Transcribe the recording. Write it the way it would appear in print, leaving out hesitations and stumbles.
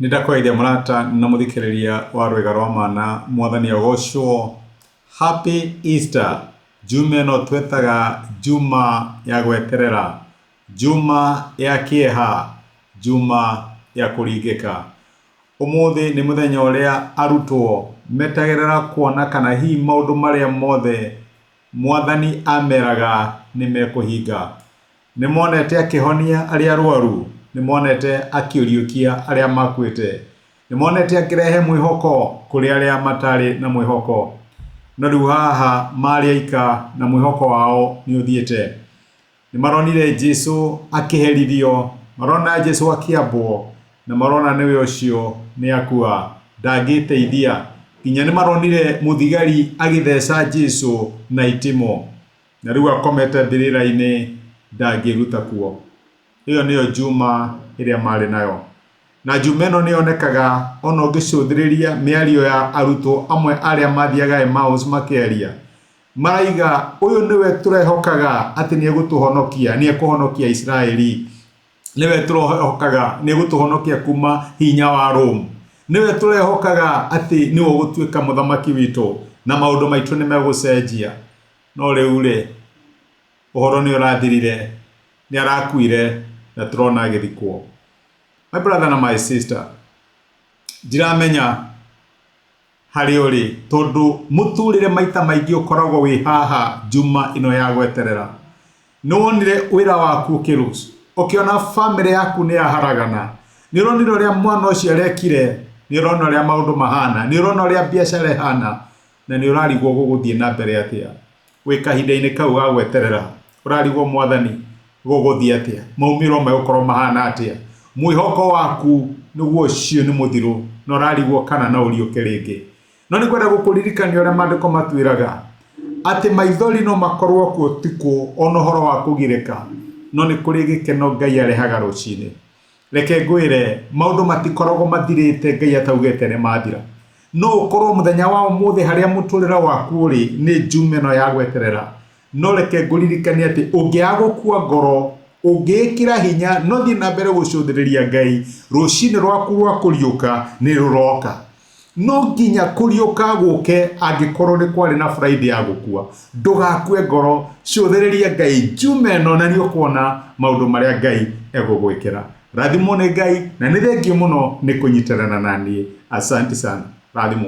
Nindakwaithia murata na muthikiriria wa rwega rwa mana mwathani agocwo. Happy Easter. Juma no twetaga juma ya gweterera, juma ya kieha, juma ya kuringika. Umuthi ni muthenya uria arutwo metagerera kuona kana hi maundu maria mothe mwathani ameraga ni mekuhinga. Ni monete akihonia aria arwaru, ni monete akiuriukia aria makwite, ni monete akirehe mwihoko kuri aria matari na mwihoko. No riu haha mari aika na mwihoko wao ni uthiete. Ni maronire Jesu akiherithio, marona Jesu akiambwo, na marona niwe ucio ni akua ndangiteithia. Kinya ni maronire muthigari agitheca Jesu na itimo, na riu akomete mbirira-ini ndangiruta kuo. Iyo niyo juma iria mari nayo. Na juma ino nionekaga ona ungicuthiriria miario ya arutwo amwe aria mathiaga Emmaus makeria. Maraiga uyu niwe turehokaga ati ni egutuhonokia, ni ekuhonokia Israeli. Niwe turehokaga ni egutuhonokia kuma hinya wa Rome. Niwe turehokaga ati ni ugutuika muthamaki witu na maundu maitu ni megucenjia. No riu ri uhoro ni urathirire, ni arakuire na turona agithikwo. My brother and my sister, ndiramenya hari uri tondu muturire maita maingi ukoragwo wi haha juma ino ya gweterera. Nonire wira waku ukirusu, ukiona family yaku ni yaharagana, ni uronire uria mwana ucio arekire, ni urona uria maundu mahana, ni urona uria biacara ihana, na ni urarigwo guguthie na mbere atia. Wi kahinda-ini kau ga gweterera, urarigwo mwathani guguthie atia, maumiro megukorwo mahana atia. Mwihoko waku niguo cio ni muthiru, no rarigwo kana na uriuke ringi. No ni kwenda gukuririkania uria mandiko matwiraga ati maithori no makorwo kuo tikuo ona horo wa kugirika, no ni kuri gikeno Ngai arehaga rucini. Reke ngwire maundu matikoragwo mathirite Ngai ataugite ni mathira. No ukorwo muthenya wa umuthi haria muturira waku uri ni juma ino ya gweterera. No reke nguririkanie ati ungiagukua ngoro, ungikira hinya, no thi na mbere gucuthiriria Ngai, rucini rwaku rwa kuriuka ni ruroka. No nginya kuriuka guke angikorwo ni kwari na Friday ya gukua. Ndugakue ngoro, cuthiriria Ngai juma ino na ni ukuona maundu maria Ngai egugwikira. Rathimo ni Ngai na ni thengiũ muno ni kunyitarana nani. Asante sana. Rathimo.